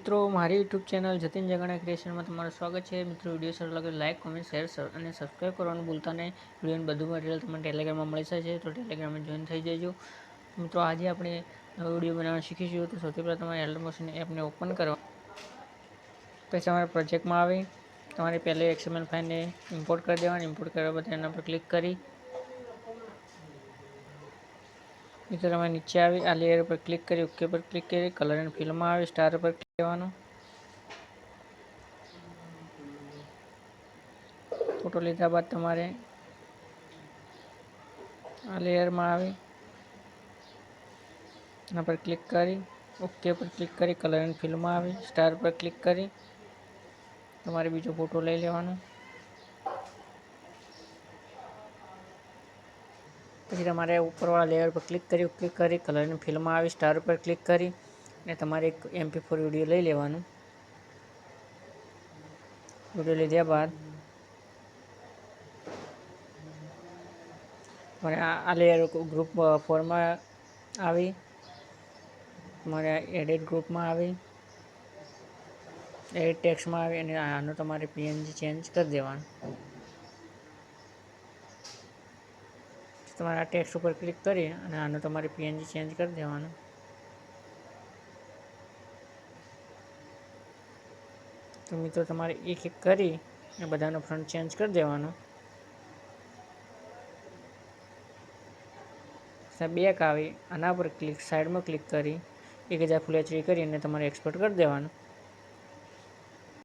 મિત્રો મારી YouTube channel Jatin Jagana ક્રિએશનમાં તમારું સ્વાગત છે। મિત્રો વિડીયો સારો લાગે લાઇક કોમેન્ટ શેર અને સબસ્ક્રાઈબ કરવાનું ભૂલતા નહીં। વિડીયોનું બધું મટીરિયલ તમને ટેલિગ્રામમાં મળી જશે, તો ટેલિગ્રામમાં જોઈન થઈ જજો। મિત્રો આજે આપણે નવો વિડીયો બનાવવાનું શીખીશું। તો સૌથી પહેલાં તમારે એલ્ડર મોશન એપને ઓપન કરવા, પછી તમારા પ્રોજેક્ટમાં આવી તમારે પહેલે XML ફાઇલને ઇમ્પોર્ટ કરી દેવાની। ઇમ્પોર્ટ કર્યા બાદ એના પર ક્લિક કરી મિત્રો તમે નીચે આવી આ લેયર પર ક્લિક કરી ઓકે પર ક્લિક કરી કલર એન્ડ ફિલમાં આવી સ્ટાર પર ક્લિક કરવાનું। ફોટો લીધા બાદ તમારે આ લેયરમાં આવી એના પર ક્લિક કરી ઓકે પર ક્લિક કરી કલર એન્ડ ફિલમાં આવી સ્ટાર પર ક્લિક કરી તમારે બીજો ફોટો લઈ લેવાનો। પછી તમારે ઉપરવાળા લેયર પર ક્લિક કરી ઓકે કરી કલર એન્ડ ફિલમાં આવી સ્ટાર પર ક્લિક કરી અને તમારે એક MP4 વિડીયો લઈ લેવાનું। વિડીયો લીધા બાદ તમારે આ લેયર ગ્રુપ ફોરમાં આવી તમારે એડિટ ગ્રુપમાં આવી એડિટ ટેક્સ્ટમાં આવી અને આનો તમારે PNG ચેન્જ કરી દેવાનું। તમારે આ ટેક્સ્ટ ઉપર ક્લિક કરી અને આનો તમારે PNG ચેન્જ કરી દેવાનું। તો મિત્રો તમારે એક એક કરી અને બધાનો ફ્રન્ટ ચેન્જ કરી દેવાનો। બેક આવી આના પર ક્લિક સાઈડમાં ક્લિક કરી 1000 ફૂલ HD કરી અને તમારે એક્સપોર્ટ કરી દેવાનું।